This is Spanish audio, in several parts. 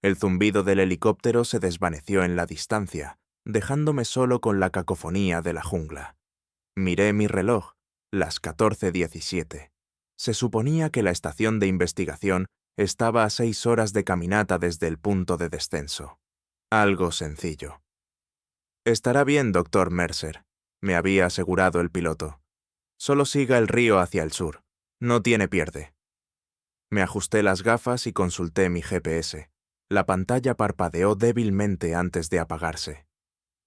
El zumbido del helicóptero se desvaneció en la distancia, dejándome solo con la cacofonía de la jungla. Miré mi reloj, las 14:17. Se suponía que la estación de investigación estaba a 6 horas de caminata desde el punto de descenso. Algo sencillo. «Estará bien, doctor Mercer», me había asegurado el piloto. «Solo siga el río hacia el sur. No tiene pierde». Me ajusté las gafas y consulté mi GPS. La pantalla parpadeó débilmente antes de apagarse.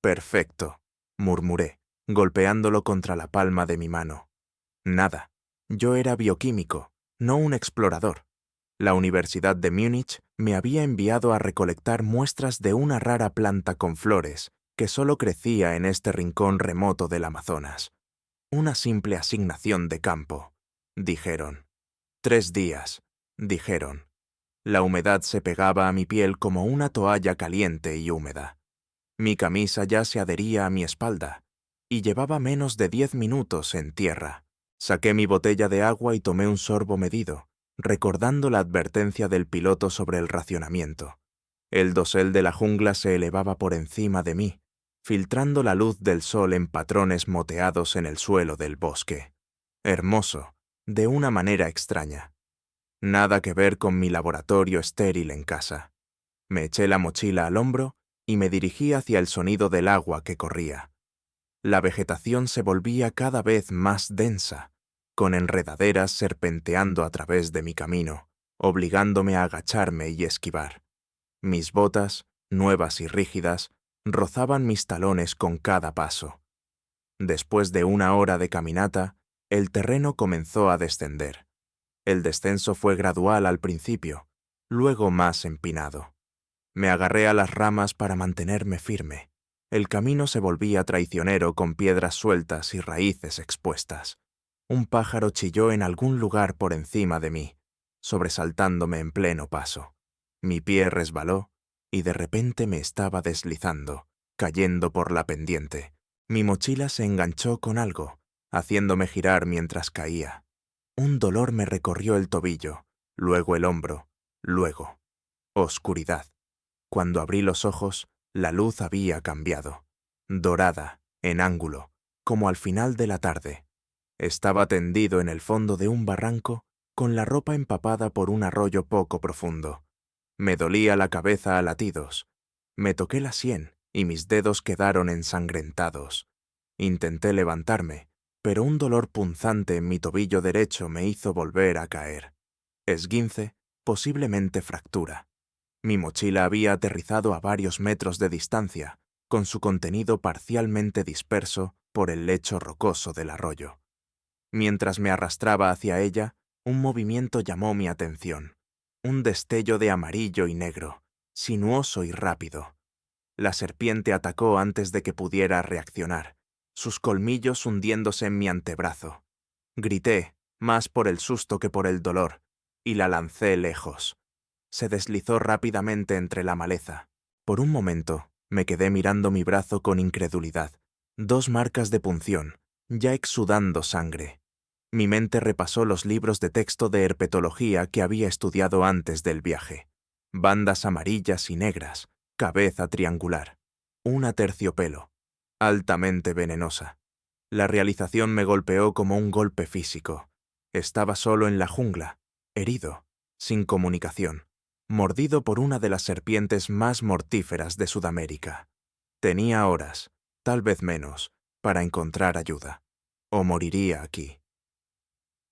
«Perfecto», murmuré, golpeándolo contra la palma de mi mano. Nada. Yo era bioquímico, no un explorador. La Universidad de Múnich me había enviado a recolectar muestras de una rara planta con flores que solo crecía en este rincón remoto del Amazonas. Una simple asignación de campo, dijeron. 3 días, dijeron. La humedad se pegaba a mi piel como una toalla caliente y húmeda. Mi camisa ya se adhería a mi espalda, y llevaba menos de 10 minutos en tierra. Saqué mi botella de agua y tomé un sorbo medido, recordando la advertencia del piloto sobre el racionamiento. El dosel de la jungla se elevaba por encima de mí, filtrando la luz del sol en patrones moteados en el suelo del bosque. Hermoso, de una manera extraña. Nada que ver con mi laboratorio estéril en casa. Me eché la mochila al hombro y me dirigí hacia el sonido del agua que corría. La vegetación se volvía cada vez más densa, con enredaderas serpenteando a través de mi camino, obligándome a agacharme y esquivar. Mis botas, nuevas y rígidas, rozaban mis talones con cada paso. Después de 1 hora de caminata, el terreno comenzó a descender. El descenso fue gradual al principio, luego más empinado. Me agarré a las ramas para mantenerme firme. El camino se volvía traicionero con piedras sueltas y raíces expuestas. Un pájaro chilló en algún lugar por encima de mí, sobresaltándome en pleno paso. Mi pie resbaló y de repente me estaba deslizando, cayendo por la pendiente. Mi mochila se enganchó con algo, haciéndome girar mientras caía. Un dolor me recorrió el tobillo, luego el hombro, luego oscuridad. Cuando abrí los ojos, la luz había cambiado. Dorada, en ángulo, como al final de la tarde. Estaba tendido en el fondo de un barranco, con la ropa empapada por un arroyo poco profundo. Me dolía la cabeza a latidos. Me toqué la sien y mis dedos quedaron ensangrentados. Intenté levantarme, pero un dolor punzante en mi tobillo derecho me hizo volver a caer. Esguince, posiblemente fractura. Mi mochila había aterrizado a varios metros de distancia, con su contenido parcialmente disperso por el lecho rocoso del arroyo. Mientras me arrastraba hacia ella, un movimiento llamó mi atención. Un destello de amarillo y negro, sinuoso y rápido. La serpiente atacó antes de que pudiera reaccionar, sus colmillos hundiéndose en mi antebrazo. Grité, más por el susto que por el dolor, y la lancé lejos. Se deslizó rápidamente entre la maleza. Por un momento, me quedé mirando mi brazo con incredulidad. 2 marcas de punción, ya exudando sangre. Mi mente repasó los libros de texto de herpetología que había estudiado antes del viaje. Bandas amarillas y negras, cabeza triangular, una terciopelo, altamente venenosa. La realización me golpeó como un golpe físico. Estaba solo en la jungla, herido, sin comunicación, mordido por una de las serpientes más mortíferas de Sudamérica. Tenía horas, tal vez menos, para encontrar ayuda, o moriría aquí.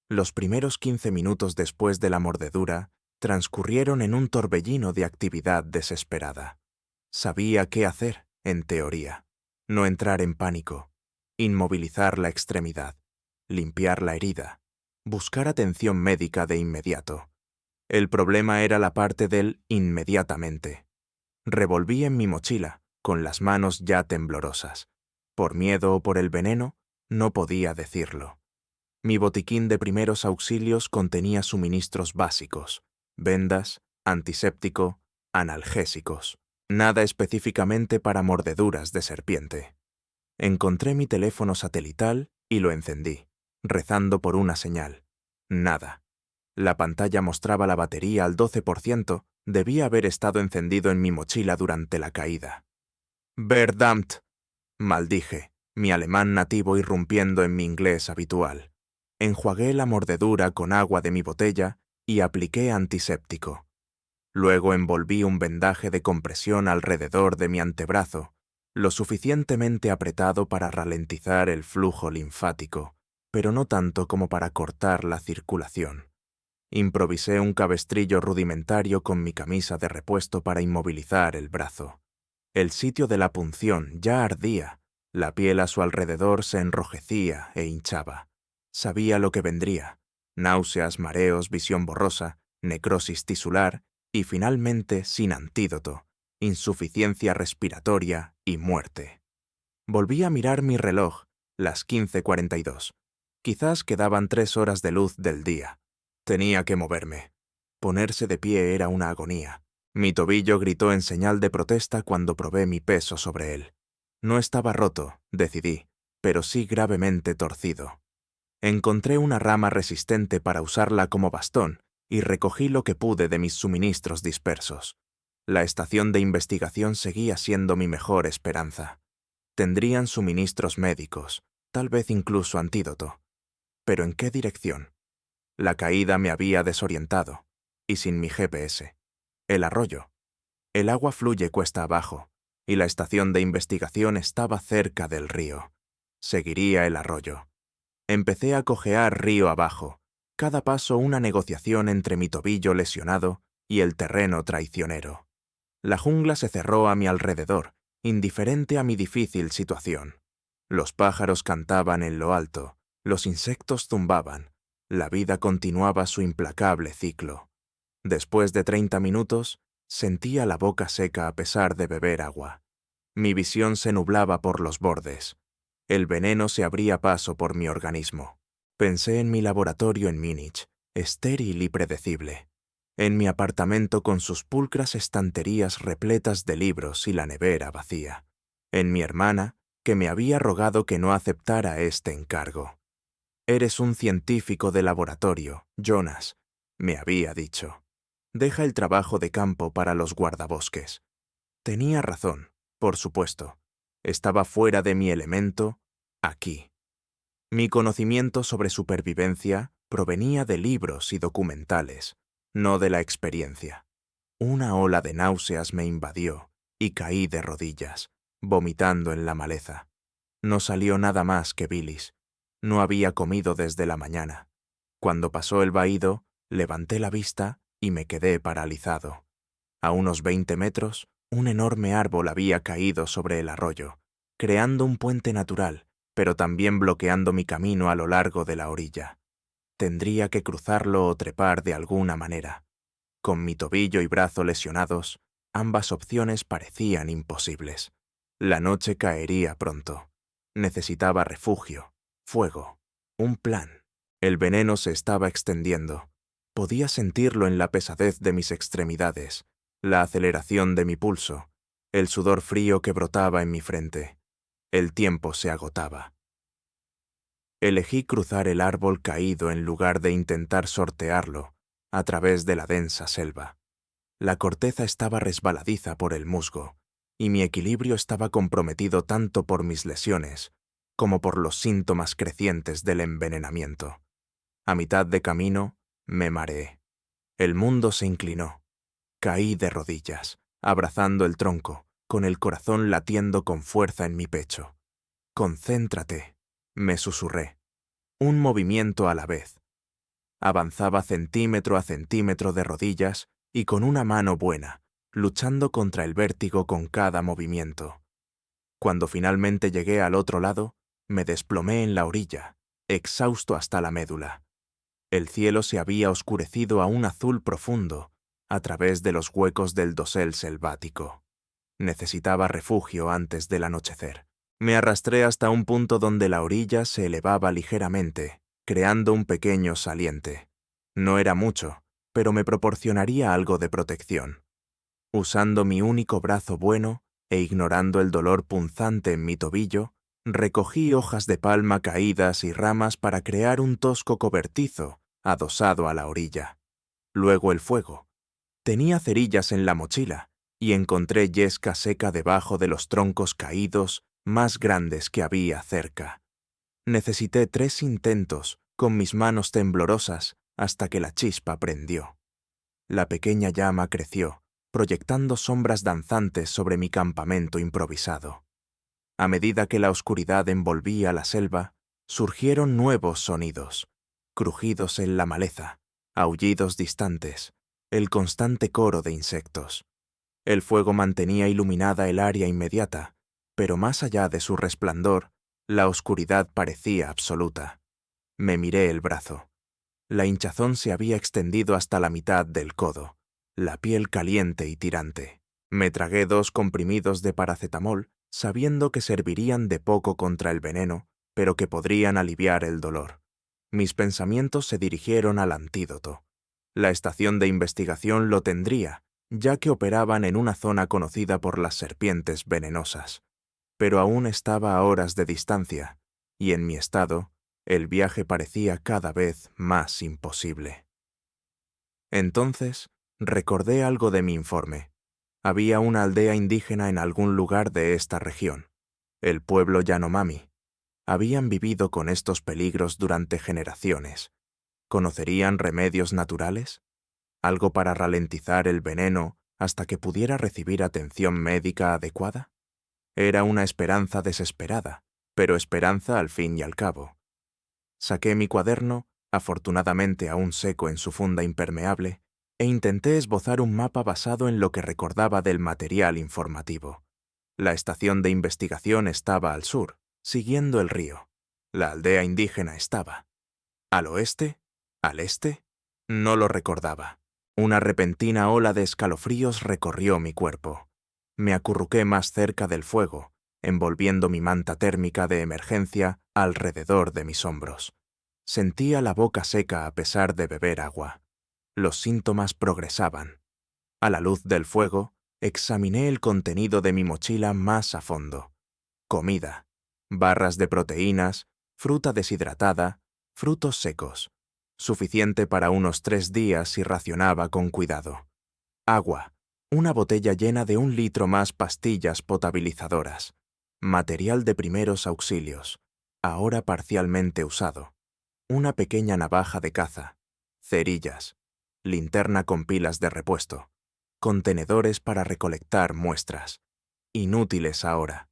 Los primeros 15 minutos después de la mordedura transcurrieron en un torbellino de actividad desesperada. Sabía qué hacer, en teoría. No entrar en pánico, inmovilizar la extremidad, limpiar la herida, buscar atención médica de inmediato. El problema era la parte del inmediatamente. Revolví en mi mochila, con las manos ya temblorosas. Por miedo o por el veneno, no podía decirlo. Mi botiquín de primeros auxilios contenía suministros básicos, vendas, antiséptico, analgésicos. Nada específicamente para mordeduras de serpiente. Encontré mi teléfono satelital y lo encendí, rezando por una señal. Nada. La pantalla mostraba la batería al 12%, Debía haber estado encendido en mi mochila durante la caída. «Verdammt», maldije, mi alemán nativo irrumpiendo en mi inglés habitual. Enjuagué la mordedura con agua de mi botella y apliqué antiséptico. Luego envolví un vendaje de compresión alrededor de mi antebrazo, lo suficientemente apretado para ralentizar el flujo linfático, pero no tanto como para cortar la circulación. Improvisé un cabestrillo rudimentario con mi camisa de repuesto para inmovilizar el brazo. El sitio de la punción ya ardía, la piel a su alrededor se enrojecía e hinchaba. Sabía lo que vendría: náuseas, mareos, visión borrosa, necrosis tisular y finalmente, sin antídoto, insuficiencia respiratoria y muerte. Volví a mirar mi reloj, las 15:42. Quizás quedaban 3 horas de luz del día. Tenía que moverme. Ponerse de pie era una agonía. Mi tobillo gritó en señal de protesta cuando probé mi peso sobre él. No estaba roto, decidí, pero sí gravemente torcido. Encontré una rama resistente para usarla como bastón y recogí lo que pude de mis suministros dispersos. La estación de investigación seguía siendo mi mejor esperanza. Tendrían suministros médicos, tal vez incluso antídoto. ¿Pero en qué dirección? La caída me había desorientado, y sin mi GPS. El arroyo. El agua fluye cuesta abajo, y la estación de investigación estaba cerca del río. Seguiría el arroyo. Empecé a cojear río abajo, cada paso una negociación entre mi tobillo lesionado y el terreno traicionero. La jungla se cerró a mi alrededor, indiferente a mi difícil situación. Los pájaros cantaban en lo alto, los insectos zumbaban, la vida continuaba su implacable ciclo. Después de 30 minutos, sentía la boca seca a pesar de beber agua. Mi visión se nublaba por los bordes. El veneno se abría paso por mi organismo. Pensé en mi laboratorio en Múnich, estéril y predecible. En mi apartamento con sus pulcras estanterías repletas de libros y la nevera vacía. En mi hermana, que me había rogado que no aceptara este encargo. «Eres un científico de laboratorio, Jonas», me había dicho. «Deja el trabajo de campo para los guardabosques». Tenía razón, por supuesto. Estaba fuera de mi elemento, aquí. Mi conocimiento sobre supervivencia provenía de libros y documentales, no de la experiencia. Una ola de náuseas me invadió y caí de rodillas, vomitando en la maleza. No salió nada más que bilis. No había comido desde la mañana. Cuando pasó el vaído, levanté la vista y me quedé paralizado. A unos 20 metros, un enorme árbol había caído sobre el arroyo, creando un puente natural, pero también bloqueando mi camino a lo largo de la orilla. Tendría que cruzarlo o trepar de alguna manera. Con mi tobillo y brazo lesionados, ambas opciones parecían imposibles. La noche caería pronto. Necesitaba refugio, fuego, un plan. El veneno se estaba extendiendo. Podía sentirlo en la pesadez de mis extremidades, la aceleración de mi pulso, el sudor frío que brotaba en mi frente. El tiempo se agotaba. Elegí cruzar el árbol caído en lugar de intentar sortearlo a través de la densa selva. La corteza estaba resbaladiza por el musgo, y mi equilibrio estaba comprometido tanto por mis lesiones como por los síntomas crecientes del envenenamiento. A mitad de camino, me mareé. El mundo se inclinó. Caí de rodillas, abrazando el tronco, con el corazón latiendo con fuerza en mi pecho. «Concéntrate», me susurré. Un movimiento a la vez. Avanzaba centímetro a centímetro de rodillas y con una mano buena, luchando contra el vértigo con cada movimiento. Cuando finalmente llegué al otro lado, me desplomé en la orilla, exhausto hasta la médula. El cielo se había oscurecido a un azul profundo a través de los huecos del dosel selvático. Necesitaba refugio antes del anochecer. Me arrastré hasta un punto donde la orilla se elevaba ligeramente, creando un pequeño saliente. No era mucho, pero me proporcionaría algo de protección. Usando mi único brazo bueno e ignorando el dolor punzante en mi tobillo, recogí hojas de palma caídas y ramas para crear un tosco cobertizo adosado a la orilla. Luego el fuego. Tenía cerillas en la mochila y encontré yesca seca debajo de los troncos caídos más grandes que había cerca. Necesité 3 intentos, con mis manos temblorosas, hasta que la chispa prendió. La pequeña llama creció, proyectando sombras danzantes sobre mi campamento improvisado. A medida que la oscuridad envolvía la selva, surgieron nuevos sonidos, crujidos en la maleza, aullidos distantes, el constante coro de insectos. El fuego mantenía iluminada el área inmediata, pero más allá de su resplandor, la oscuridad parecía absoluta. Me miré el brazo. La hinchazón se había extendido hasta la mitad del codo, la piel caliente y tirante. Me tragué 2 comprimidos de paracetamol, sabiendo que servirían de poco contra el veneno, pero que podrían aliviar el dolor. Mis pensamientos se dirigieron al antídoto. La estación de investigación lo tendría, ya que operaban en una zona conocida por las serpientes venenosas. Pero aún estaba a horas de distancia, y en mi estado, el viaje parecía cada vez más imposible. Entonces, recordé algo de mi informe. Había una aldea indígena en algún lugar de esta región, el pueblo Yanomami. Habían vivido con estos peligros durante generaciones. ¿Conocerían remedios naturales? ¿Algo para ralentizar el veneno hasta que pudiera recibir atención médica adecuada? Era una esperanza desesperada, pero esperanza al fin y al cabo. Saqué mi cuaderno, afortunadamente aún seco en su funda impermeable, e intenté esbozar un mapa basado en lo que recordaba del material informativo. La estación de investigación estaba al sur, siguiendo el río. La aldea indígena estaba al oeste, al este, no lo recordaba. Una repentina ola de escalofríos recorrió mi cuerpo. Me acurruqué más cerca del fuego, envolviendo mi manta térmica de emergencia alrededor de mis hombros. Sentía la boca seca a pesar de beber agua. Los síntomas progresaban. A la luz del fuego, examiné el contenido de mi mochila más a fondo. Comida, barras de proteínas, fruta deshidratada, frutos secos. Suficiente para unos 3 días si racionaba con cuidado. Agua, una botella llena de 1 litro más pastillas potabilizadoras. Material de primeros auxilios, ahora parcialmente usado. Una pequeña navaja de caza. Cerillas. Linterna con pilas de repuesto. Contenedores para recolectar muestras. Inútiles ahora.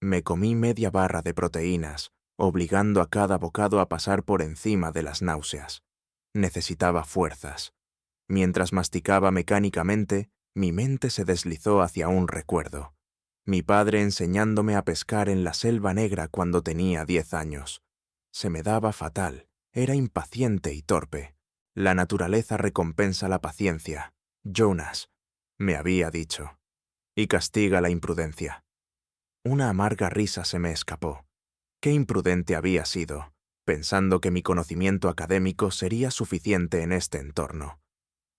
Me comí media barra de proteínas, obligando a cada bocado a pasar por encima de las náuseas. Necesitaba fuerzas. Mientras masticaba mecánicamente, mi mente se deslizó hacia un recuerdo. Mi padre enseñándome a pescar en la selva negra cuando tenía 10 años. Se me daba fatal, era impaciente y torpe. La naturaleza recompensa la paciencia, Jonas, me había dicho, y castiga la imprudencia. Una amarga risa se me escapó. Qué imprudente había sido, pensando que mi conocimiento académico sería suficiente en este entorno.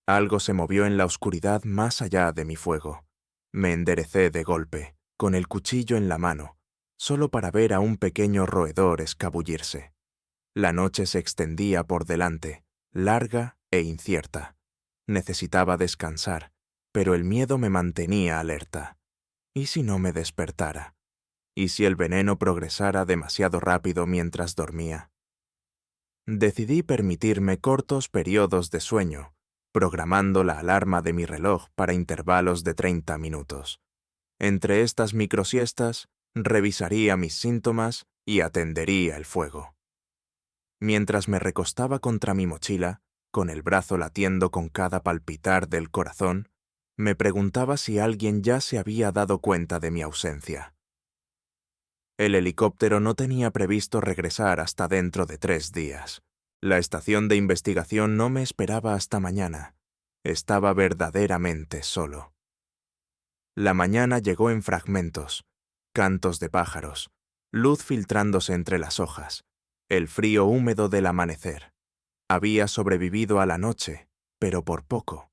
Algo se movió en la oscuridad más allá de mi fuego. Me enderecé de golpe, con el cuchillo en la mano, solo para ver a un pequeño roedor escabullirse. La noche se extendía por delante, larga e incierta. Necesitaba descansar, pero el miedo me mantenía alerta. ¿Y si no me despertara? ¿Y si el veneno progresara demasiado rápido mientras dormía? Decidí permitirme cortos periodos de sueño, programando la alarma de mi reloj para intervalos de 30 minutos. Entre estas microsiestas, revisaría mis síntomas y atendería el fuego. Mientras me recostaba contra mi mochila, con el brazo latiendo con cada palpitar del corazón, me preguntaba si alguien ya se había dado cuenta de mi ausencia. El helicóptero no tenía previsto regresar hasta dentro de 3 días. La estación de investigación no me esperaba hasta mañana. Estaba verdaderamente solo. La mañana llegó en fragmentos, cantos de pájaros, luz filtrándose entre las hojas, el frío húmedo del amanecer. Había sobrevivido a la noche, pero por poco.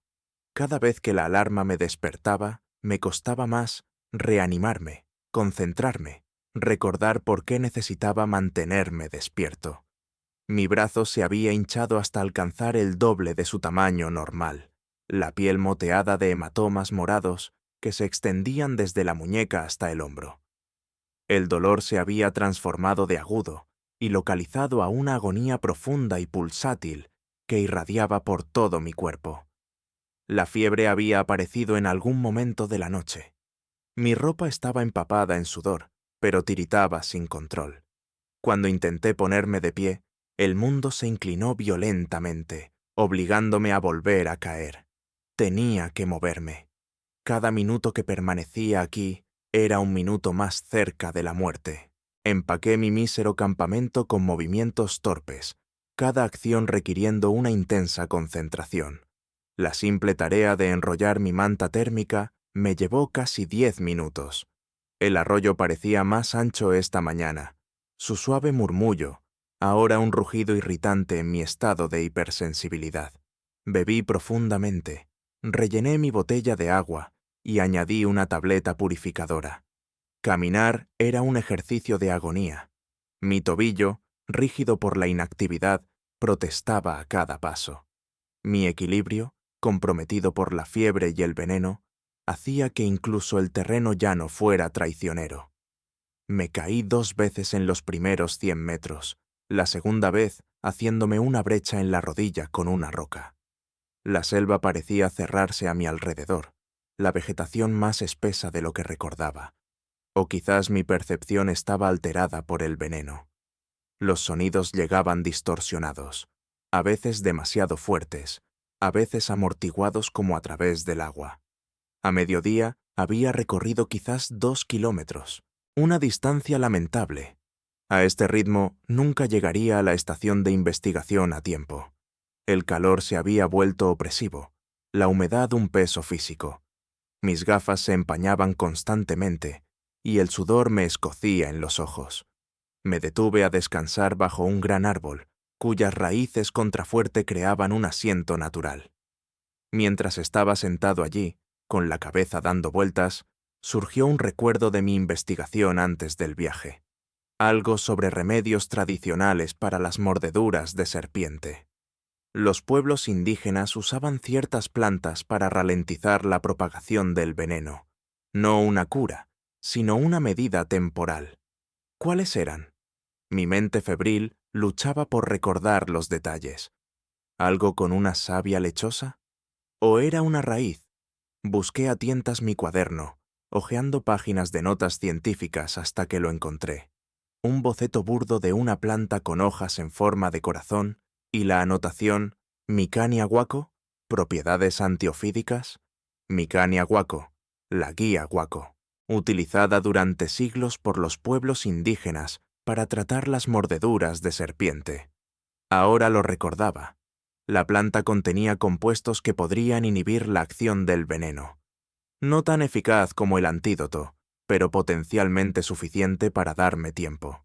Cada vez que la alarma me despertaba, me costaba más reanimarme, concentrarme, recordar por qué necesitaba mantenerme despierto. Mi brazo se había hinchado hasta alcanzar el doble de su tamaño normal. la piel moteada de hematomas morados que se extendían desde la muñeca hasta el hombro. El dolor se había transformado de agudo y localizado a una agonía profunda y pulsátil que irradiaba por todo mi cuerpo. La fiebre había aparecido en algún momento de la noche. Mi ropa estaba empapada en sudor, pero tiritaba sin control. Cuando intenté ponerme de pie, el mundo se inclinó violentamente, obligándome a volver a caer. Tenía que moverme. Cada minuto que permanecía aquí era un minuto más cerca de la muerte. Empaqué mi mísero campamento con movimientos torpes, cada acción requiriendo una intensa concentración. La simple tarea de enrollar mi manta térmica me llevó casi 10 minutos. El arroyo parecía más ancho esta mañana. Su suave murmullo, ahora un rugido irritante en mi estado de hipersensibilidad. Bebí profundamente, rellené mi botella de agua y añadí una tableta purificadora. Caminar era un ejercicio de agonía. Mi tobillo, rígido por la inactividad, protestaba a cada paso. Mi equilibrio, comprometido por la fiebre y el veneno, hacía que incluso el terreno llano fuera traicionero. Me caí 2 veces en los primeros 100 metros, la segunda vez haciéndome una brecha en la rodilla con una roca. La selva parecía cerrarse a mi alrededor, la vegetación más espesa de lo que recordaba. O quizás mi percepción estaba alterada por el veneno. Los sonidos llegaban distorsionados, a veces demasiado fuertes, a veces amortiguados como a través del agua. A mediodía había recorrido quizás 2 kilómetros, una distancia lamentable. A este ritmo nunca llegaría a la estación de investigación a tiempo. El calor se había vuelto opresivo, la humedad un peso físico. Mis gafas se empañaban constantemente y el sudor me escocía en los ojos. Me detuve a descansar bajo un gran árbol, cuyas raíces contrafuerte creaban un asiento natural. Mientras estaba sentado allí, con la cabeza dando vueltas, surgió un recuerdo de mi investigación antes del viaje. Algo sobre remedios tradicionales para las mordeduras de serpiente. Los pueblos indígenas usaban ciertas plantas para ralentizar la propagación del veneno. No una cura, sino una medida temporal. ¿Cuáles eran? Mi mente febril luchaba por recordar los detalles. ¿Algo con una savia lechosa? ¿O era una raíz? Busqué a tientas mi cuaderno, hojeando páginas de notas científicas hasta que lo encontré. Un boceto burdo de una planta con hojas en forma de corazón y la anotación Micania guaco, propiedades antiofídicas. Micania guaco, la guía guaco, utilizada durante siglos por los pueblos indígenas para tratar las mordeduras de serpiente. Ahora lo recordaba. La planta contenía compuestos que podrían inhibir la acción del veneno. No tan eficaz como el antídoto, pero potencialmente suficiente para darme tiempo.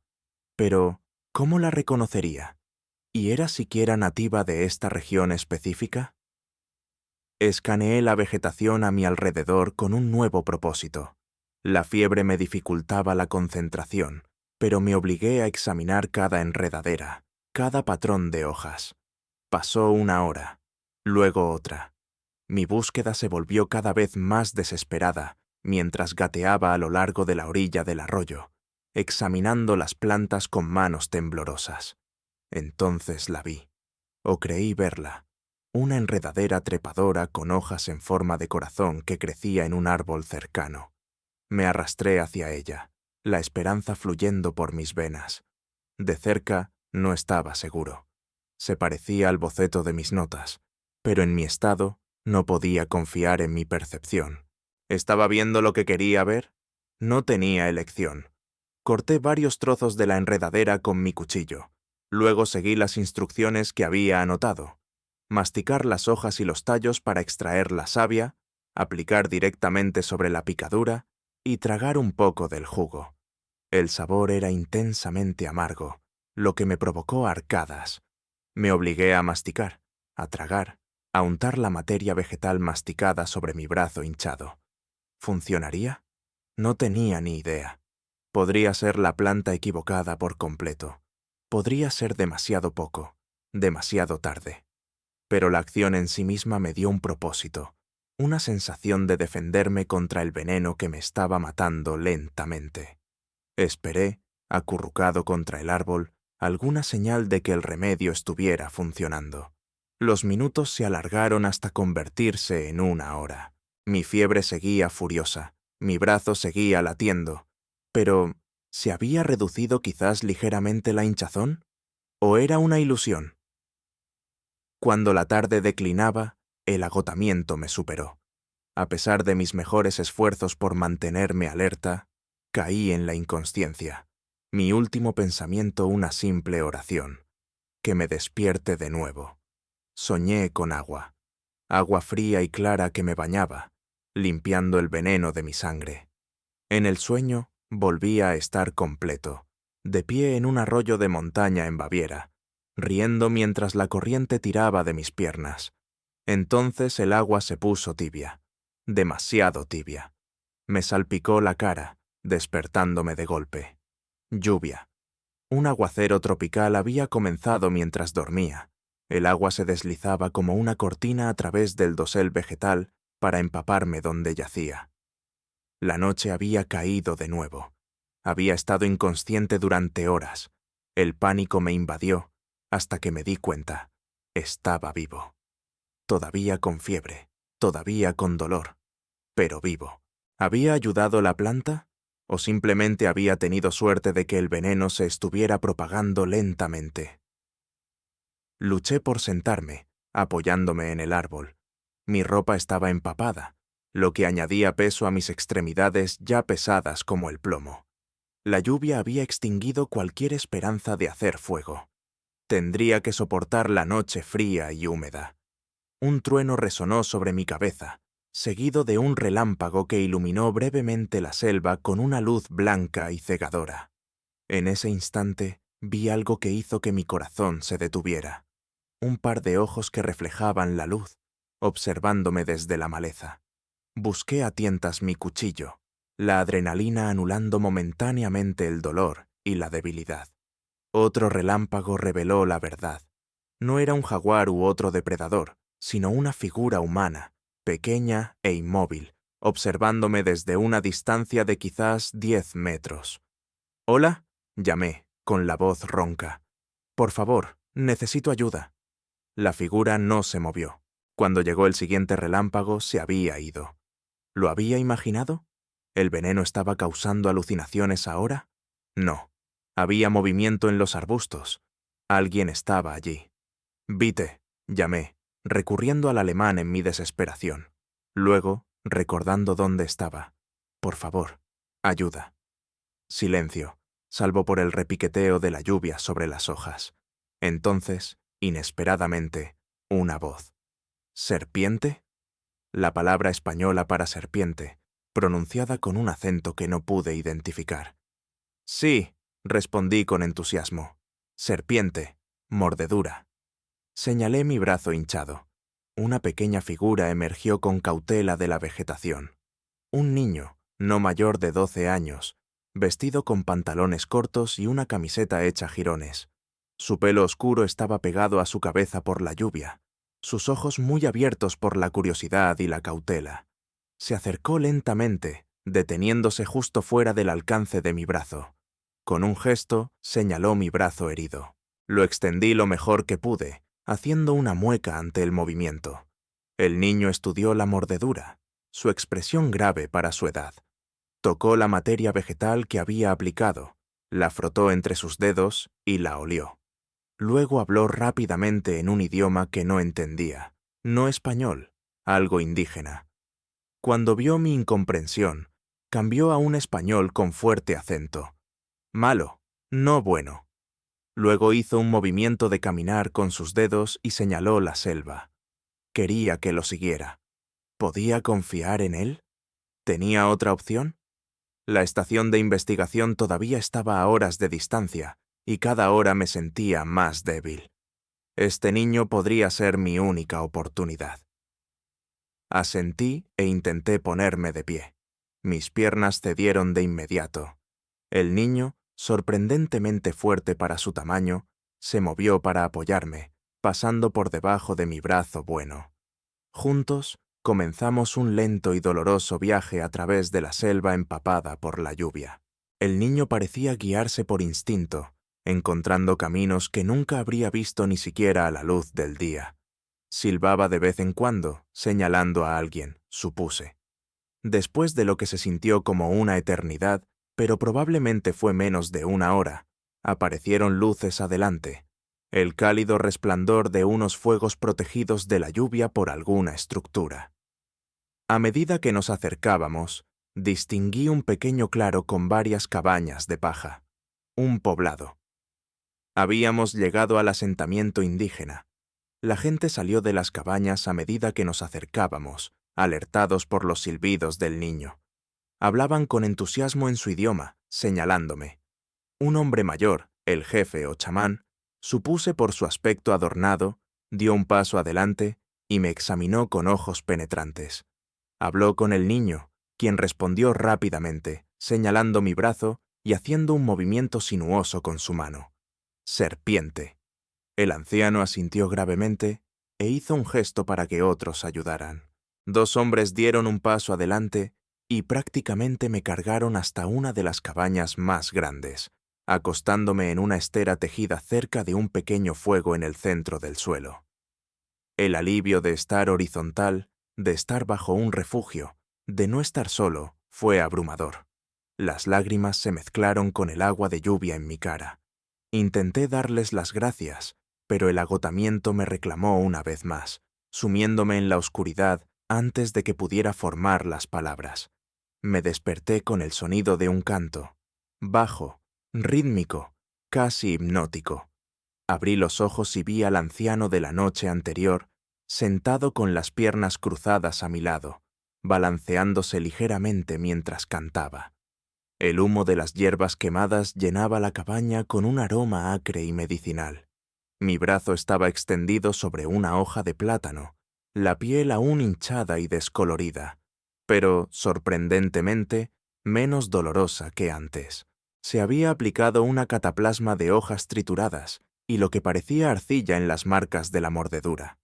Pero, ¿cómo la reconocería? ¿Y era siquiera nativa de esta región específica? Escaneé la vegetación a mi alrededor con un nuevo propósito. La fiebre me dificultaba la concentración, pero me obligué a examinar cada enredadera, cada patrón de hojas. Pasó una hora, luego otra. Mi búsqueda se volvió cada vez más desesperada mientras gateaba a lo largo de la orilla del arroyo, examinando las plantas con manos temblorosas. Entonces la vi, o creí verla, una enredadera trepadora con hojas en forma de corazón que crecía en un árbol cercano. Me arrastré hacia ella, la esperanza fluyendo por mis venas. De cerca no estaba seguro. Se parecía al boceto de mis notas, pero en mi estado no podía confiar en mi percepción. ¿Estaba viendo lo que quería ver? No tenía elección. Corté varios trozos de la enredadera con mi cuchillo. Luego seguí las instrucciones que había anotado. Masticar las hojas y los tallos para extraer la savia, aplicar directamente sobre la picadura y tragar un poco del jugo. El sabor era intensamente amargo, lo que me provocó arcadas. Me obligué a masticar, a tragar, a untar la materia vegetal masticada sobre mi brazo hinchado. ¿Funcionaría? No tenía ni idea. Podría ser la planta equivocada por completo. Podría ser demasiado poco, demasiado tarde. pero la acción en sí misma me dio un propósito, una sensación de defenderme contra el veneno que me estaba matando lentamente. Esperé, acurrucado contra el árbol, alguna señal de que el remedio estuviera funcionando. Los minutos se alargaron hasta convertirse en 1 hora. Mi fiebre seguía furiosa, mi brazo seguía latiendo, pero ¿se había reducido quizás ligeramente la hinchazón? ¿O era una ilusión? Cuando la tarde declinaba, el agotamiento me superó. A pesar de mis mejores esfuerzos por mantenerme alerta, caí en la inconsciencia. Mi último pensamiento una simple oración: que me despierte de nuevo. Soñé con agua fría y clara que me bañaba, limpiando el veneno de mi sangre. En el sueño volví a estar completo, de pie en un arroyo de montaña en Baviera, riendo mientras la corriente tiraba de mis piernas. Entonces el agua se puso tibia, demasiado tibia. Me salpicó la cara, despertándome de golpe. Lluvia. Un aguacero tropical había comenzado mientras dormía. El agua se deslizaba como una cortina a través del dosel vegetal para empaparme donde yacía. La noche había caído de nuevo. Había estado inconsciente durante horas. El pánico me invadió hasta que me di cuenta. Estaba vivo. Todavía con fiebre, todavía con dolor, pero vivo. ¿Había ayudado la planta? ¿O simplemente había tenido suerte de que el veneno se estuviera propagando lentamente? Luché por sentarme, apoyándome en el árbol. Mi ropa estaba empapada, lo que añadía peso a mis extremidades ya pesadas como el plomo. La lluvia había extinguido cualquier esperanza de hacer fuego. Tendría que soportar la noche fría y húmeda. Un trueno resonó sobre mi cabeza, seguido de un relámpago que iluminó brevemente la selva con una luz blanca y cegadora. En ese instante vi algo que hizo que mi corazón se detuviera. Un par de ojos que reflejaban la luz, observándome desde la maleza. Busqué a tientas mi cuchillo, la adrenalina anulando momentáneamente el dolor y la debilidad. Otro relámpago reveló la verdad. No era un jaguar u otro depredador, sino una figura humana, pequeña e inmóvil, observándome desde una distancia de quizás 10 metros. «¿Hola?», llamé, con la voz ronca. «Por favor, necesito ayuda». La figura no se movió. Cuando llegó el siguiente relámpago, se había ido. ¿Lo había imaginado? ¿El veneno estaba causando alucinaciones ahora? No. Había movimiento en los arbustos. Alguien estaba allí. «Vite», llamé, recurriendo al alemán en mi desesperación. Luego, recordando dónde estaba. «Por favor, ayuda». Silencio, salvo por el repiqueteo de la lluvia sobre las hojas. Entonces, inesperadamente, una voz. «¿Serpiente?». La palabra española para serpiente, pronunciada con un acento que no pude identificar. «Sí», respondí con entusiasmo. «Serpiente, mordedura». Señalé mi brazo hinchado. Una pequeña figura emergió con cautela de la vegetación. Un niño, no mayor de 12 años, vestido con pantalones cortos y una camiseta hecha jirones. Su pelo oscuro estaba pegado a su cabeza por la lluvia, sus ojos muy abiertos por la curiosidad y la cautela. Se acercó lentamente, deteniéndose justo fuera del alcance de mi brazo. Con un gesto, señaló mi brazo herido. Lo extendí lo mejor que pude, haciendo una mueca ante el movimiento. El niño estudió la mordedura, su expresión grave para su edad. Tocó la materia vegetal que había aplicado, la frotó entre sus dedos y la olió. Luego habló rápidamente en un idioma que no entendía, no español, algo indígena. Cuando vio mi incomprensión, cambió a un español con fuerte acento. «Malo, no bueno». Luego hizo un movimiento de caminar con sus dedos y señaló la selva. Quería que lo siguiera. ¿Podía confiar en él? ¿Tenía otra opción? La estación de investigación todavía estaba a horas de distancia, y cada hora me sentía más débil. Este niño podría ser mi única oportunidad. Asentí e intenté ponerme de pie. Mis piernas cedieron de inmediato. El niño, sorprendentemente fuerte para su tamaño, se movió para apoyarme, pasando por debajo de mi brazo bueno. Juntos, comenzamos un lento y doloroso viaje a través de la selva empapada por la lluvia. El niño parecía guiarse por instinto, encontrando caminos que nunca habría visto ni siquiera a la luz del día. Silbaba de vez en cuando, señalando a alguien, supuse. Después de lo que se sintió como una eternidad, pero probablemente fue menos de una hora, aparecieron luces adelante, el cálido resplandor de unos fuegos protegidos de la lluvia por alguna estructura. A medida que nos acercábamos, distinguí un pequeño claro con varias cabañas de paja, un poblado. Habíamos llegado al asentamiento indígena. La gente salió de las cabañas a medida que nos acercábamos, alertados por los silbidos del niño. Hablaban con entusiasmo en su idioma, señalándome. Un hombre mayor, el jefe o chamán, supuse por su aspecto adornado, dio un paso adelante y me examinó con ojos penetrantes. Habló con el niño, quien respondió rápidamente, señalando mi brazo y haciendo un movimiento sinuoso con su mano. Serpiente. El anciano asintió gravemente e hizo un gesto para que otros ayudaran. 2 hombres dieron un paso adelante y prácticamente me cargaron hasta una de las cabañas más grandes, acostándome en una estera tejida cerca de un pequeño fuego en el centro del suelo. El alivio de estar horizontal, de estar bajo un refugio, de no estar solo, fue abrumador. Las lágrimas se mezclaron con el agua de lluvia en mi cara. Intenté darles las gracias, pero el agotamiento me reclamó una vez más, sumiéndome en la oscuridad antes de que pudiera formar las palabras. Me desperté con el sonido de un canto, bajo, rítmico, casi hipnótico. Abrí los ojos y vi al anciano de la noche anterior, sentado con las piernas cruzadas a mi lado, balanceándose ligeramente mientras cantaba. El humo de las hierbas quemadas llenaba la cabaña con un aroma acre y medicinal. Mi brazo estaba extendido sobre una hoja de plátano, la piel aún hinchada y descolorida, pero, sorprendentemente, menos dolorosa que antes. Se había aplicado una cataplasma de hojas trituradas y lo que parecía arcilla en las marcas de la mordedura.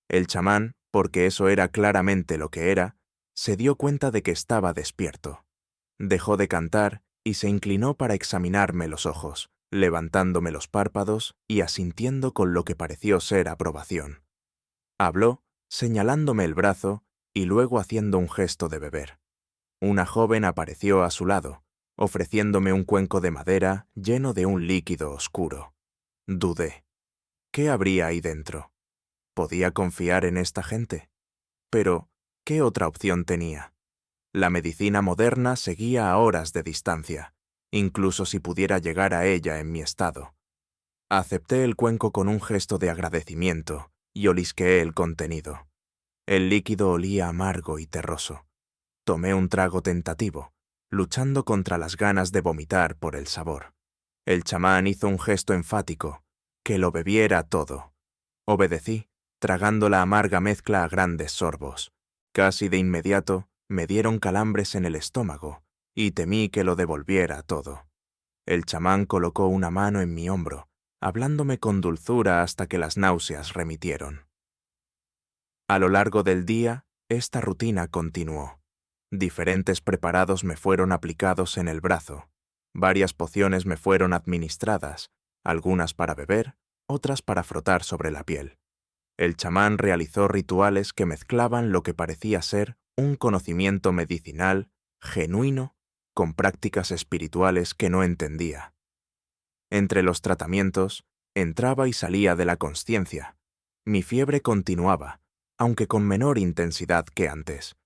El chamán, porque eso era claramente lo que era, se dio cuenta de que estaba despierto. Dejó de cantar y se inclinó para examinarme los ojos, levantándome los párpados y asintiendo con lo que pareció ser aprobación. Habló, señalándome el brazo y luego haciendo un gesto de beber. Una joven apareció a su lado, ofreciéndome un cuenco de madera lleno de un líquido oscuro. Dudé. ¿Qué habría ahí dentro? ¿Podía confiar en esta gente? Pero, ¿qué otra opción tenía? La medicina moderna seguía a horas de distancia, incluso si pudiera llegar a ella en mi estado. Acepté el cuenco con un gesto de agradecimiento y olisqueé el contenido. El líquido olía amargo y terroso. Tomé un trago tentativo, luchando contra las ganas de vomitar por el sabor. El chamán hizo un gesto enfático, que lo bebiera todo. Obedecí, tragando la amarga mezcla a grandes sorbos. Casi de inmediato, me dieron calambres en el estómago y temí que lo devolviera todo. El chamán colocó una mano en mi hombro, hablándome con dulzura hasta que las náuseas remitieron. A lo largo del día, esta rutina continuó. Diferentes preparados me fueron aplicados en el brazo. Varias pociones me fueron administradas, algunas para beber, otras para frotar sobre la piel. El chamán realizó rituales que mezclaban lo que parecía ser un conocimiento medicinal, genuino, con prácticas espirituales que no entendía. Entre los tratamientos, entraba y salía de la consciencia. Mi fiebre continuaba, aunque con menor intensidad que antes.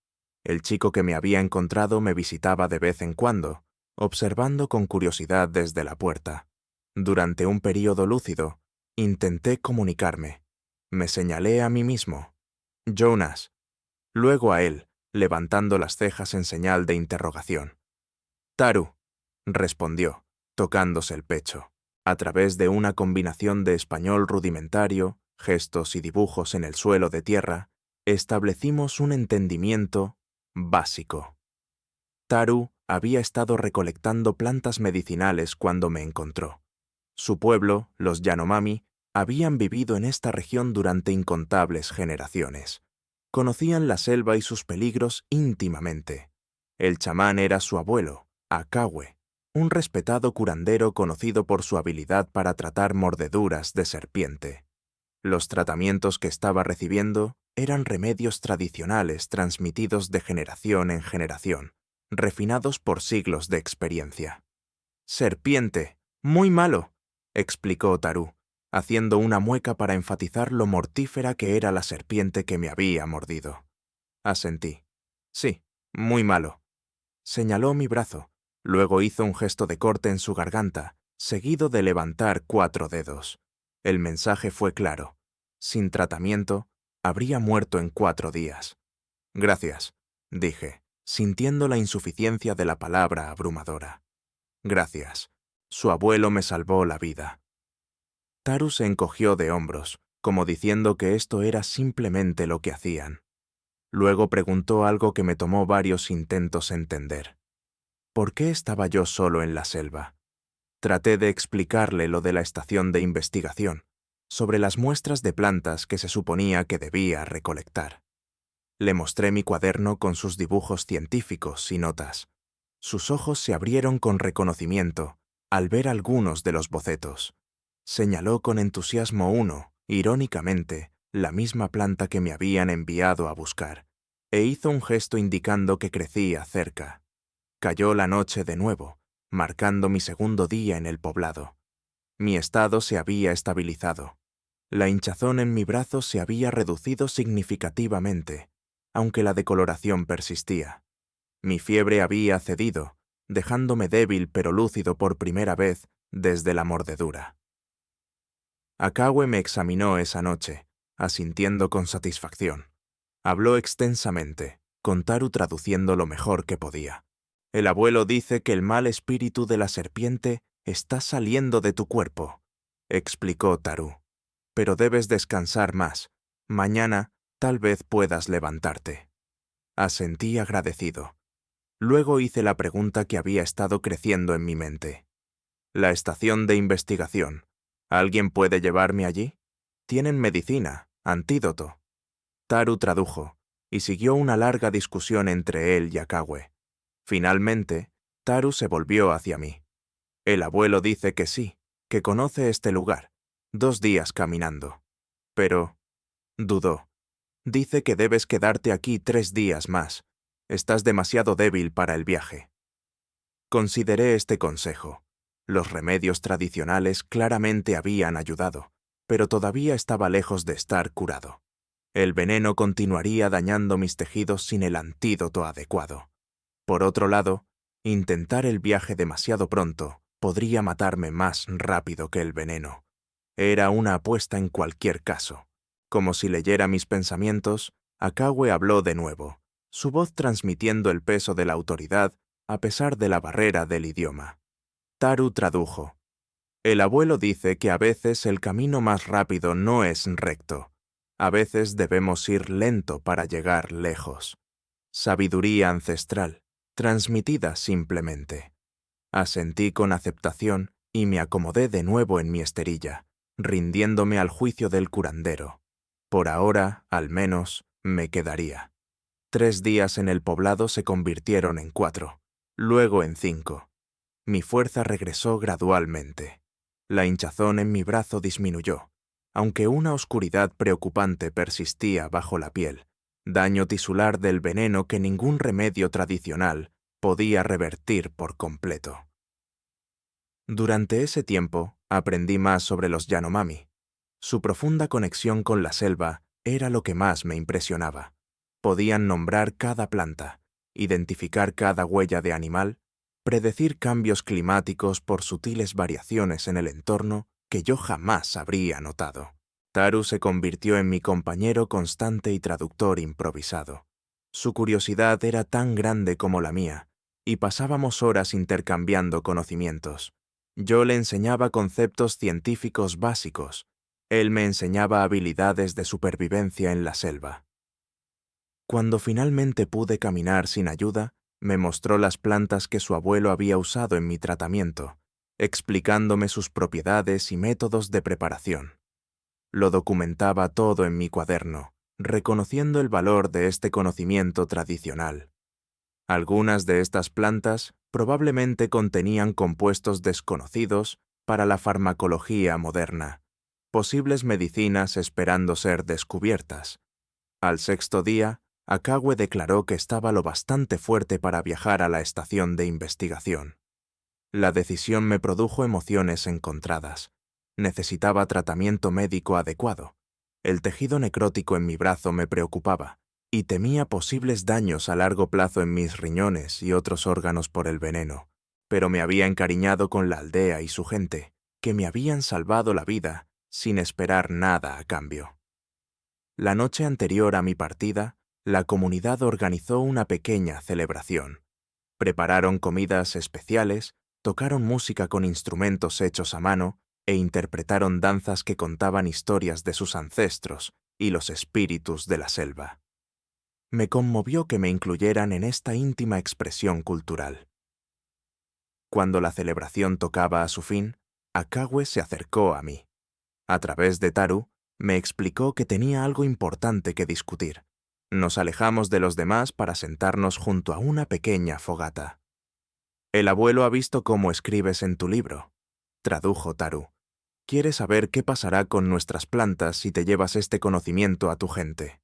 El chico que me había encontrado me visitaba de vez en cuando, observando con curiosidad desde la puerta. Durante un período lúcido, intenté comunicarme. Me señalé a mí mismo. Jonas. Luego a él, levantando las cejas en señal de interrogación. Taru, respondió, tocándose el pecho. A través de una combinación de español rudimentario, gestos y dibujos en el suelo de tierra, establecimos un entendimiento básico. Taru había estado recolectando plantas medicinales cuando me encontró. Su pueblo, los Yanomami, Habían vivido en esta región durante incontables generaciones. Conocían la selva y sus peligros íntimamente. El chamán era su abuelo, Akagüe, un respetado curandero conocido por su habilidad para tratar mordeduras de serpiente. Los tratamientos que estaba recibiendo eran remedios tradicionales transmitidos de generación en generación, refinados por siglos de experiencia. «Serpiente, muy malo», explicó Tarú, haciendo una mueca para enfatizar lo mortífera que era la serpiente que me había mordido. Asentí. «Sí, muy malo». Señaló mi brazo, luego hizo un gesto de corte en su garganta, seguido de levantar 4 dedos. El mensaje fue claro. Sin tratamiento, habría muerto en 4 días. «Gracias», dije, sintiendo la insuficiencia de la palabra abrumadora. «Gracias. Su abuelo me salvó la vida». Taru se encogió de hombros, como diciendo que esto era simplemente lo que hacían. Luego preguntó algo que me tomó varios intentos entender. ¿Por qué estaba yo solo en la selva? Traté de explicarle lo de la estación de investigación, sobre las muestras de plantas que se suponía que debía recolectar. Le mostré mi cuaderno con sus dibujos científicos y notas. Sus ojos se abrieron con reconocimiento al ver algunos de los bocetos. Señaló con entusiasmo uno, irónicamente, la misma planta que me habían enviado a buscar, e hizo un gesto indicando que crecía cerca. Cayó la noche de nuevo, marcando mi segundo día en el poblado. Mi estado se había estabilizado. La hinchazón en mi brazo se había reducido significativamente, aunque la decoloración persistía. Mi fiebre había cedido, dejándome débil pero lúcido por primera vez desde la mordedura. Akagüe me examinó esa noche, asintiendo con satisfacción. Habló extensamente, con Taru traduciendo lo mejor que podía. «El abuelo dice que el mal espíritu de la serpiente está saliendo de tu cuerpo», explicó Taru. «Pero debes descansar más. Mañana tal vez puedas levantarte». Asentí agradecido. Luego hice la pregunta que había estado creciendo en mi mente. «La estación de investigación. ¿Alguien puede llevarme allí? Tienen medicina, antídoto». Taru tradujo, y siguió una larga discusión entre él y Akagüe. Finalmente, Taru se volvió hacia mí. «El abuelo dice que sí, que conoce este lugar. 2 días caminando. Pero...» dudó. «Dice que debes quedarte aquí 3 días más. Estás demasiado débil para el viaje». Consideré este consejo. Los remedios tradicionales claramente habían ayudado, pero todavía estaba lejos de estar curado. El veneno continuaría dañando mis tejidos sin el antídoto adecuado. Por otro lado, intentar el viaje demasiado pronto podría matarme más rápido que el veneno. Era una apuesta en cualquier caso. Como si leyera mis pensamientos, Akagüe habló de nuevo, su voz transmitiendo el peso de la autoridad a pesar de la barrera del idioma. Taru tradujo. «El abuelo dice que a veces el camino más rápido no es recto. A veces debemos ir lento para llegar lejos. Sabiduría ancestral, transmitida simplemente». Asentí con aceptación y me acomodé de nuevo en mi esterilla, rindiéndome al juicio del curandero. Por ahora, al menos, me quedaría. 3 días en el poblado se convirtieron en 4, luego en 5. Mi fuerza regresó gradualmente. La hinchazón en mi brazo disminuyó, aunque una oscuridad preocupante persistía bajo la piel, daño tisular del veneno que ningún remedio tradicional podía revertir por completo. Durante ese tiempo, aprendí más sobre los Yanomami. Su profunda conexión con la selva era lo que más me impresionaba. Podían nombrar cada planta, identificar cada huella de animal, predecir cambios climáticos por sutiles variaciones en el entorno que yo jamás habría notado. Taru se convirtió en mi compañero constante y traductor improvisado. Su curiosidad era tan grande como la mía, y pasábamos horas intercambiando conocimientos. Yo le enseñaba conceptos científicos básicos. Él me enseñaba habilidades de supervivencia en la selva. Cuando finalmente pude caminar sin ayuda, me mostró las plantas que su abuelo había usado en mi tratamiento, explicándome sus propiedades y métodos de preparación. Lo documentaba todo en mi cuaderno, reconociendo el valor de este conocimiento tradicional. Algunas de estas plantas probablemente contenían compuestos desconocidos para la farmacología moderna, posibles medicinas esperando ser descubiertas. Al sexto día, Akagüe declaró que estaba lo bastante fuerte para viajar a la estación de investigación. La decisión me produjo emociones encontradas. Necesitaba tratamiento médico adecuado. El tejido necrótico en mi brazo me preocupaba, y temía posibles daños a largo plazo en mis riñones y otros órganos por el veneno, pero me había encariñado con la aldea y su gente, que me habían salvado la vida sin esperar nada a cambio. La noche anterior a mi partida, la comunidad organizó una pequeña celebración. Prepararon comidas especiales, tocaron música con instrumentos hechos a mano e interpretaron danzas que contaban historias de sus ancestros y los espíritus de la selva. Me conmovió que me incluyeran en esta íntima expresión cultural. Cuando la celebración tocaba a su fin, Akagüe se acercó a mí. A través de Taru, me explicó que tenía algo importante que discutir. Nos alejamos de los demás para sentarnos junto a una pequeña fogata. «El abuelo ha visto cómo escribes en tu libro», tradujo Taru. «Quiere saber qué pasará con nuestras plantas si te llevas este conocimiento a tu gente».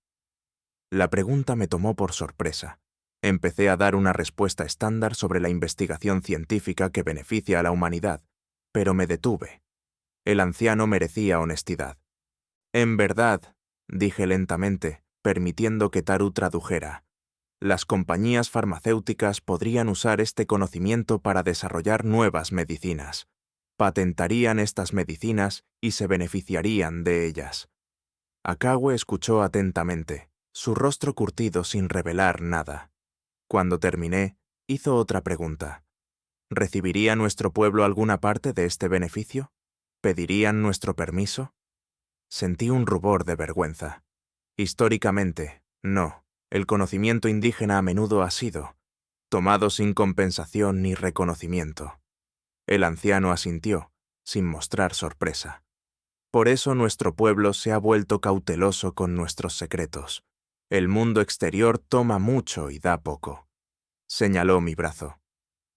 La pregunta me tomó por sorpresa. Empecé a dar una respuesta estándar sobre la investigación científica que beneficia a la humanidad, pero me detuve. El anciano merecía honestidad. «En verdad», dije lentamente, permitiendo que Taru tradujera, «las compañías farmacéuticas podrían usar este conocimiento para desarrollar nuevas medicinas. Patentarían estas medicinas y se beneficiarían de ellas». Akagüe escuchó atentamente, su rostro curtido sin revelar nada. Cuando terminé, hizo otra pregunta. ¿Recibiría nuestro pueblo alguna parte de este beneficio? ¿Pedirían nuestro permiso? Sentí un rubor de vergüenza. Históricamente, no. El conocimiento indígena a menudo ha sido tomado sin compensación ni reconocimiento. El anciano asintió, sin mostrar sorpresa. Por eso nuestro pueblo se ha vuelto cauteloso con nuestros secretos. El mundo exterior toma mucho y da poco. Señaló mi brazo.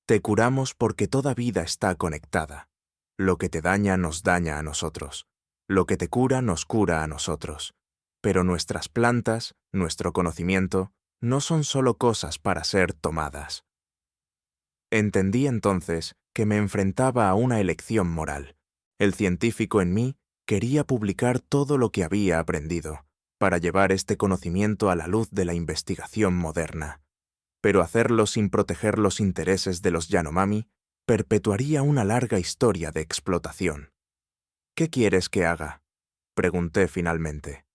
Te curamos porque toda vida está conectada. Lo que te daña nos daña a nosotros. Lo que te cura nos cura a nosotros. Pero nuestras plantas, nuestro conocimiento, no son solo cosas para ser tomadas. Entendí entonces que me enfrentaba a una elección moral. El científico en mí quería publicar todo lo que había aprendido, para llevar este conocimiento a la luz de la investigación moderna. Pero hacerlo sin proteger los intereses de los Yanomami perpetuaría una larga historia de explotación. «¿Qué quieres que haga?», pregunté finalmente.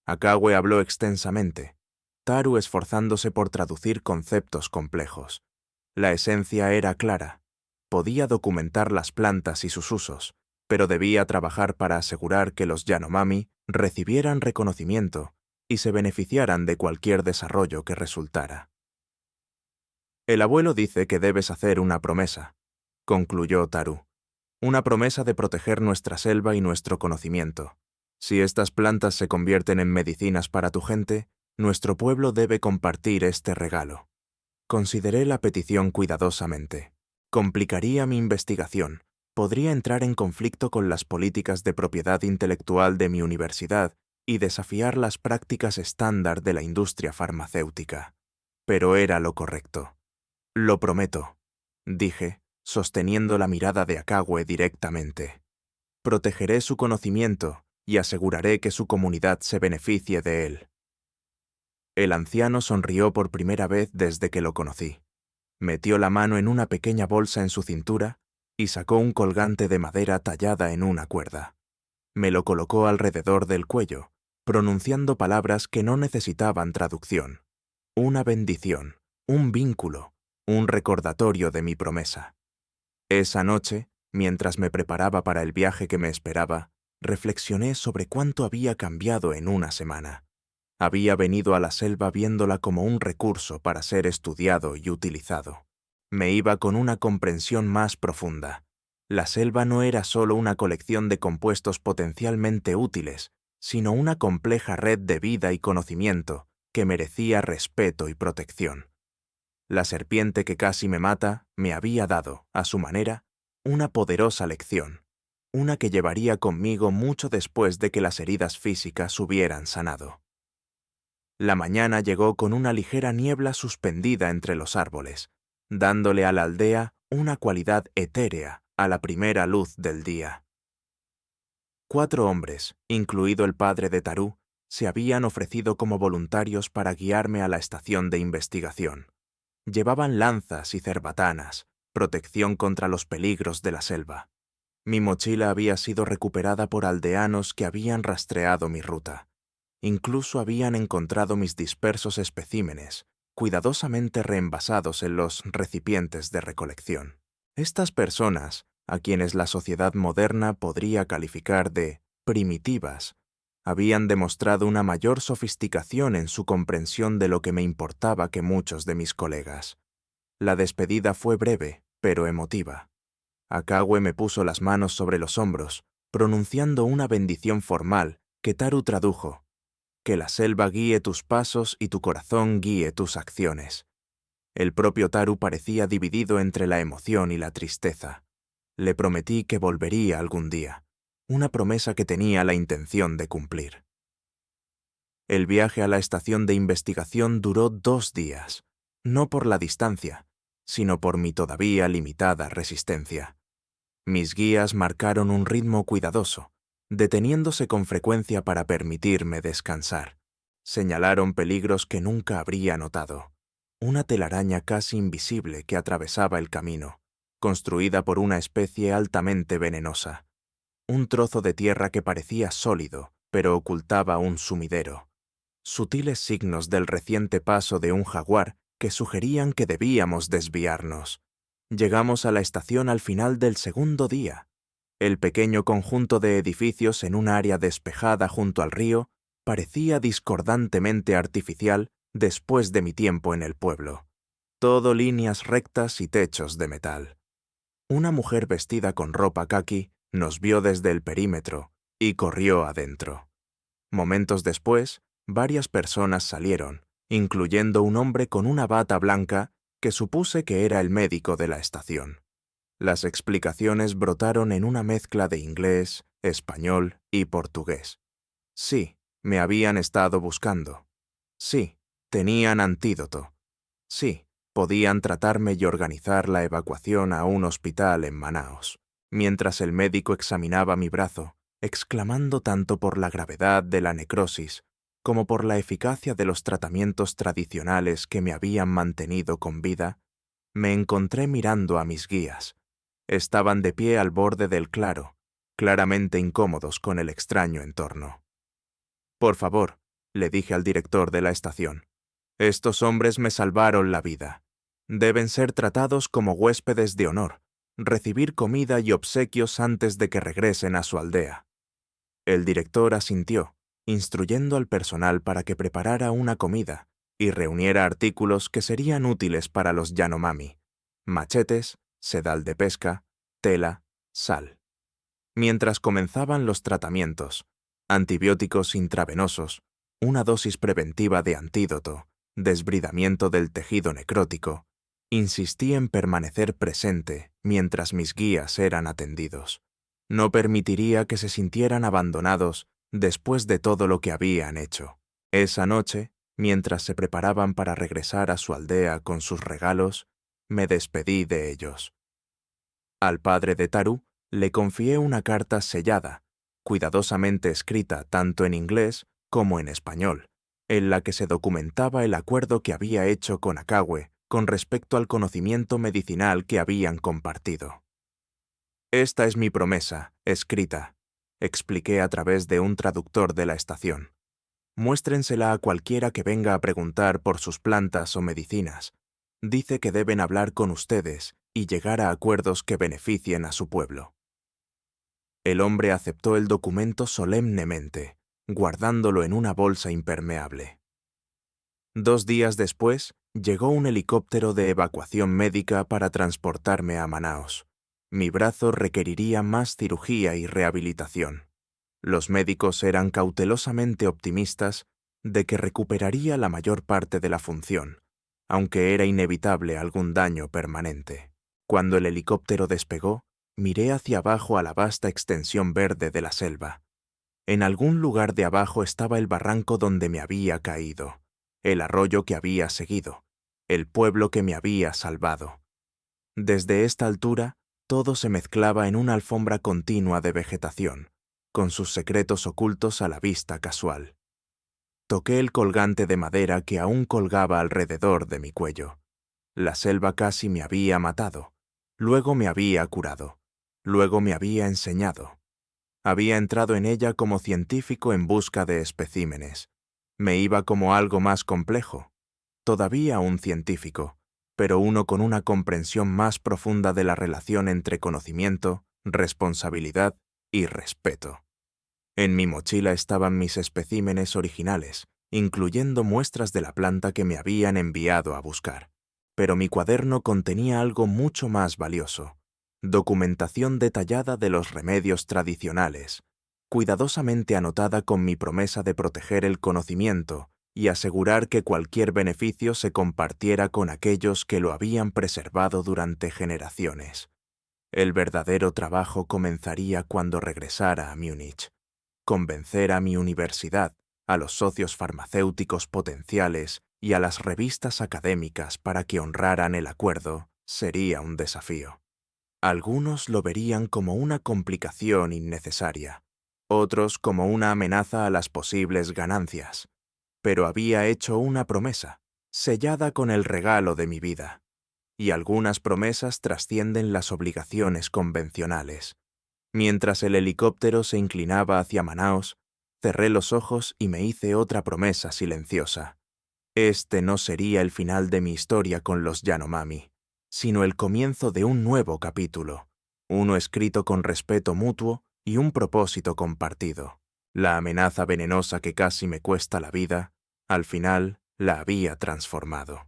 Akagüe habló extensamente, Taru esforzándose por traducir conceptos complejos. La esencia era clara. Podía documentar las plantas y sus usos, pero debía trabajar para asegurar que los Yanomami recibieran reconocimiento y se beneficiaran de cualquier desarrollo que resultara. «El abuelo dice que debes hacer una promesa», concluyó Taru. «Una promesa de proteger nuestra selva y nuestro conocimiento. Si estas plantas se convierten en medicinas para tu gente, nuestro pueblo debe compartir este regalo». Consideré la petición cuidadosamente. Complicaría mi investigación, podría entrar en conflicto con las políticas de propiedad intelectual de mi universidad y desafiar las prácticas estándar de la industria farmacéutica. Pero era lo correcto. «Lo prometo», dije, sosteniendo la mirada de Akagüe directamente. «Protegeré su conocimiento y aseguraré que su comunidad se beneficie de él». El anciano sonrió por primera vez desde que lo conocí. Metió la mano en una pequeña bolsa en su cintura y sacó un colgante de madera tallada en una cuerda. Me lo colocó alrededor del cuello, pronunciando palabras que no necesitaban traducción. Una bendición, un vínculo, un recordatorio de mi promesa. Esa noche, mientras me preparaba para el viaje que me esperaba, reflexioné sobre cuánto había cambiado en una semana. Había venido a la selva viéndola como un recurso para ser estudiado y utilizado. Me iba con una comprensión más profunda. La selva no era solo una colección de compuestos potencialmente útiles, sino una compleja red de vida y conocimiento que merecía respeto y protección. La serpiente que casi me mata me había dado, a su manera, una poderosa lección, una que llevaría conmigo mucho después de que las heridas físicas hubieran sanado. La mañana llegó con una ligera niebla suspendida entre los árboles, dándole a la aldea una cualidad etérea a la primera luz del día. 4 hombres, incluido el padre de Tarú, se habían ofrecido como voluntarios para guiarme a la estación de investigación. Llevaban lanzas y cerbatanas, protección contra los peligros de la selva. Mi mochila había sido recuperada por aldeanos que habían rastreado mi ruta. Incluso habían encontrado mis dispersos especímenes, cuidadosamente reenvasados en los recipientes de recolección. Estas personas, a quienes la sociedad moderna podría calificar de primitivas, habían demostrado una mayor sofisticación en su comprensión de lo que me importaba que muchos de mis colegas. La despedida fue breve, pero emotiva. Akagüe me puso las manos sobre los hombros, pronunciando una bendición formal que Taru tradujo: que la selva guíe tus pasos y tu corazón guíe tus acciones. El propio Taru parecía dividido entre la emoción y la tristeza. Le prometí que volvería algún día, una promesa que tenía la intención de cumplir. El viaje a la estación de investigación duró 2 días, no por la distancia, sino por mi todavía limitada resistencia. Mis guías marcaron un ritmo cuidadoso, deteniéndose con frecuencia para permitirme descansar. Señalaron peligros que nunca habría notado. Una telaraña casi invisible que atravesaba el camino, construida por una especie altamente venenosa. Un trozo de tierra que parecía sólido, pero ocultaba un sumidero. Sutiles signos del reciente paso de un jaguar que sugerían que debíamos desviarnos. Llegamos a la estación al final del segundo día. El pequeño conjunto de edificios en un área despejada junto al río parecía discordantemente artificial después de mi tiempo en el pueblo. Todo líneas rectas y techos de metal. Una mujer vestida con ropa caqui nos vio desde el perímetro y corrió adentro. Momentos después, varias personas salieron, incluyendo un hombre con una bata blanca que supuse que era el médico de la estación. Las explicaciones brotaron en una mezcla de inglés, español y portugués. Sí, me habían estado buscando. Sí, tenían antídoto. Sí, podían tratarme y organizar la evacuación a un hospital en Manaos. Mientras el médico examinaba mi brazo, exclamando tanto por la gravedad de la necrosis como por la eficacia de los tratamientos tradicionales que me habían mantenido con vida, me encontré mirando a mis guías. Estaban de pie al borde del claro, claramente incómodos con el extraño entorno. «Por favor», le dije al director de la estación, «estos hombres me salvaron la vida. Deben ser tratados como huéspedes de honor, recibir comida y obsequios antes de que regresen a su aldea». El director asintió, instruyendo al personal para que preparara una comida y reuniera artículos que serían útiles para los Yanomami: machetes, sedal de pesca, tela, sal. Mientras comenzaban los tratamientos, antibióticos intravenosos, una dosis preventiva de antídoto, desbridamiento del tejido necrótico, insistí en permanecer presente mientras mis guías eran atendidos. No permitiría que se sintieran abandonados después de todo lo que habían hecho. Esa noche, mientras se preparaban para regresar a su aldea con sus regalos, me despedí de ellos. Al padre de Taru le confié una carta sellada, cuidadosamente escrita tanto en inglés como en español, en la que se documentaba el acuerdo que había hecho con Akagüe con respecto al conocimiento medicinal que habían compartido. «Esta es mi promesa, escrita», expliqué a través de un traductor de la estación. «Muéstrensela a cualquiera que venga a preguntar por sus plantas o medicinas. Dice que deben hablar con ustedes y llegar a acuerdos que beneficien a su pueblo». El hombre aceptó el documento solemnemente, guardándolo en una bolsa impermeable. 2 días después, llegó un helicóptero de evacuación médica para transportarme a Manaos. Mi brazo requeriría más cirugía y rehabilitación. Los médicos eran cautelosamente optimistas de que recuperaría la mayor parte de la función, aunque era inevitable algún daño permanente. Cuando el helicóptero despegó, miré hacia abajo a la vasta extensión verde de la selva. En algún lugar de abajo estaba el barranco donde me había caído, el arroyo que había seguido, el pueblo que me había salvado. Desde esta altura, todo se mezclaba en una alfombra continua de vegetación, con sus secretos ocultos a la vista casual. Toqué el colgante de madera que aún colgaba alrededor de mi cuello. La selva casi me había matado, luego me había curado, luego me había enseñado. Había entrado en ella como científico en busca de especímenes. Me iba como algo más complejo, todavía un científico, pero uno con una comprensión más profunda de la relación entre conocimiento, responsabilidad y respeto. En mi mochila estaban mis especímenes originales, incluyendo muestras de la planta que me habían enviado a buscar. Pero mi cuaderno contenía algo mucho más valioso: documentación detallada de los remedios tradicionales, cuidadosamente anotada con mi promesa de proteger el conocimiento y asegurar que cualquier beneficio se compartiera con aquellos que lo habían preservado durante generaciones. El verdadero trabajo comenzaría cuando regresara a Múnich. Convencer a mi universidad, a los socios farmacéuticos potenciales y a las revistas académicas para que honraran el acuerdo sería un desafío. Algunos lo verían como una complicación innecesaria, otros como una amenaza a las posibles ganancias. Pero había hecho una promesa, sellada con el regalo de mi vida. Y algunas promesas trascienden las obligaciones convencionales. Mientras el helicóptero se inclinaba hacia Manaos, cerré los ojos y me hice otra promesa silenciosa. Este no sería el final de mi historia con los Yanomami, sino el comienzo de un nuevo capítulo, uno escrito con respeto mutuo y un propósito compartido. La amenaza venenosa que casi me cuesta la vida, al final la había transformado.